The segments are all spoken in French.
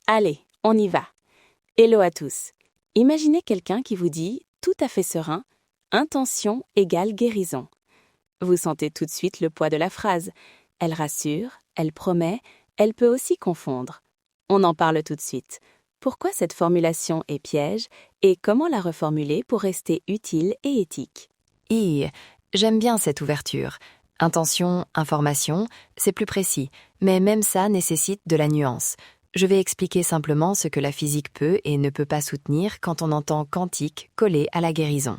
Allez, on y va. Hello à tous. Imaginez quelqu'un qui vous dit, tout à fait serein, « Intention égale guérison ». Vous sentez tout de suite le poids de la phrase. Elle rassure, elle promet, elle peut aussi confondre. On en parle tout de suite. Pourquoi cette formulation est piège et comment la reformuler pour rester utile et éthique? J'aime bien cette ouverture. Intention, information, c'est plus précis, mais même ça nécessite de la nuance. Je vais expliquer simplement ce que la physique peut et ne peut pas soutenir quand on entend quantique collé à la guérison.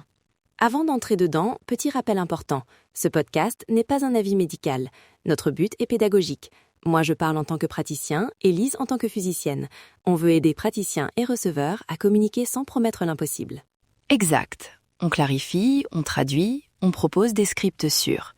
Avant d'entrer dedans, petit rappel important. Ce podcast n'est pas un avis médical. Notre but est pédagogique. Moi, je parle en tant que praticien et Lise en tant que physicienne. On veut aider praticiens et receveurs à communiquer sans promettre l'impossible. Exact. On clarifie, on traduit, on propose des scripts sûrs.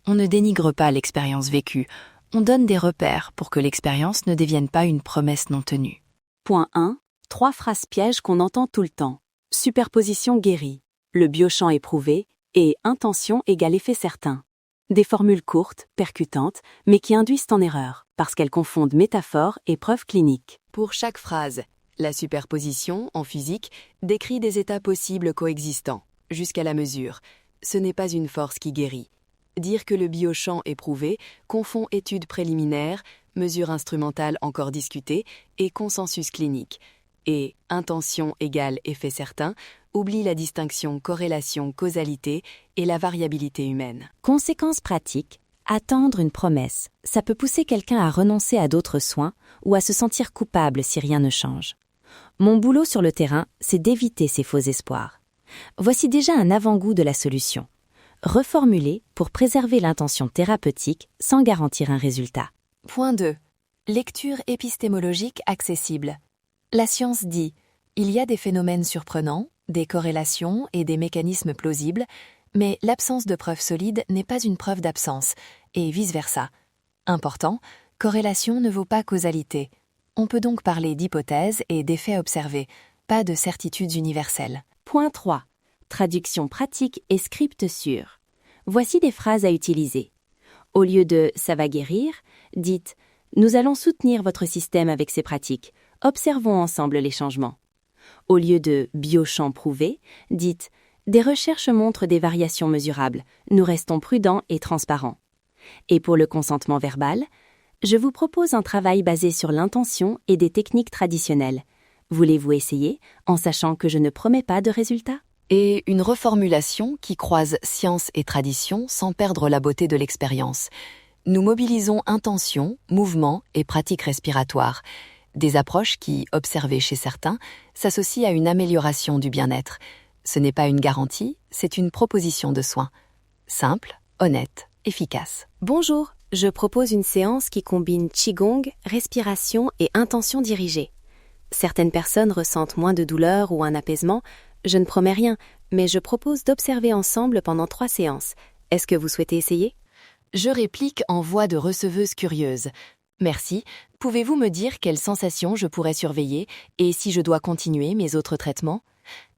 On ne dénigre pas l'expérience vécue. On donne des repères pour que l'expérience ne devienne pas une promesse non tenue. Point 1. 3 phrases pièges qu'on entend tout le temps. Superposition guérie. Le biochamp éprouvé et intention égale effet certain. Des formules courtes, percutantes, mais qui induisent en erreur, parce qu'elles confondent métaphore et preuve clinique. Pour chaque phrase, la superposition, en physique, décrit des états possibles coexistants, jusqu'à la mesure. Ce n'est pas une force qui guérit. Dire que le biochamp éprouvé confond études préliminaires, mesures instrumentales encore discutées et consensus clinique. Et intention égale effet certain oublie la distinction corrélation-causalité et la variabilité humaine. Conséquence pratique, attendre une promesse, ça peut pousser quelqu'un à renoncer à d'autres soins ou à se sentir coupable si rien ne change. Mon boulot sur le terrain, c'est d'éviter ces faux espoirs. Voici déjà un avant-goût de la solution. Reformuler pour préserver l'intention thérapeutique sans garantir un résultat. Point 2. Lecture épistémologique accessible. La science dit « Il y a des phénomènes surprenants, des corrélations et des mécanismes plausibles, mais l'absence de preuves solides n'est pas une preuve d'absence, et vice-versa. Important, corrélation ne vaut pas causalité. On peut donc parler d'hypothèses et d'effets observés, pas de certitudes universelles. » Point 3. Traduction pratique et script sûr. Voici des phrases à utiliser. Au lieu de « ça va guérir », dites « nous allons soutenir votre système avec ces pratiques. Observons ensemble les changements. » Au lieu de « biochamp prouvé », dites « des recherches montrent des variations mesurables. Nous restons prudents et transparents. » Et pour le consentement verbal, je vous propose un travail basé sur l'intention et des techniques traditionnelles. Voulez-vous essayer, en sachant que je ne promets pas de résultats ? Et une reformulation qui croise science et tradition sans perdre la beauté de l'expérience. Nous mobilisons intention, mouvement et pratique respiratoire. Des approches qui, observées chez certains, s'associent à une amélioration du bien-être. Ce n'est pas une garantie, c'est une proposition de soins. Simple, honnête, efficace. Bonjour, je propose une séance qui combine Qigong, respiration et intention dirigée. Certaines personnes ressentent moins de douleur ou un apaisement. Je ne promets rien, mais je propose d'observer ensemble pendant 3 séances. Est-ce que vous souhaitez essayer ? Je réplique en voix de receveuse curieuse. Merci. Pouvez-vous me dire quelles sensations je pourrais surveiller et si je dois continuer mes autres traitements ?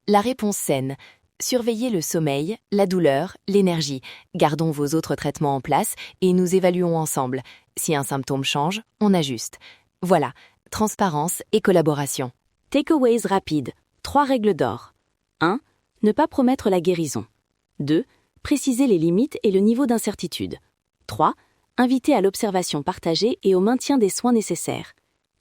La réponse saine. Surveillez le sommeil, la douleur, l'énergie. Gardons vos autres traitements en place et nous évaluons ensemble. Si un symptôme change, on ajuste. Voilà, transparence et collaboration. Takeaways rapides. 3 règles d'or. 1. Ne pas promettre la guérison. 2. Préciser les limites et le niveau d'incertitude. 3. Inviter à l'observation partagée et au maintien des soins nécessaires.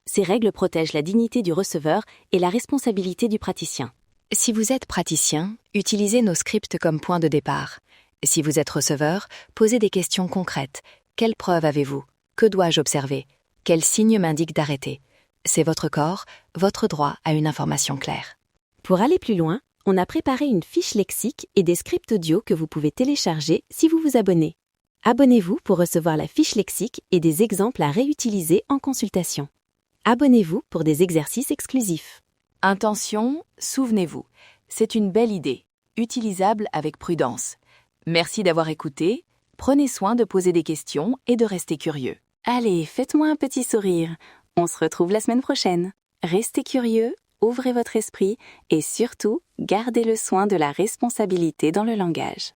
Ces règles protègent la dignité du receveur et la responsabilité du praticien. Si vous êtes praticien, utilisez nos scripts comme point de départ. Si vous êtes receveur, posez des questions concrètes. Quelles preuves avez-vous ? Que dois-je observer ? Quels signes m'indiquent d'arrêter ? C'est votre corps, votre droit à une information claire. Pour aller plus loin, on a préparé une fiche lexique et des scripts audio que vous pouvez télécharger si vous vous abonnez. Abonnez-vous pour recevoir la fiche lexique et des exemples à réutiliser en consultation. Abonnez-vous pour des exercices exclusifs. Intention, souvenez-vous. C'est une belle idée, utilisable avec prudence. Merci d'avoir écouté. Prenez soin de poser des questions et de rester curieux. Allez, faites-moi un petit sourire. On se retrouve la semaine prochaine. Restez curieux, ouvrez votre esprit et surtout, gardez le soin de la responsabilité dans le langage.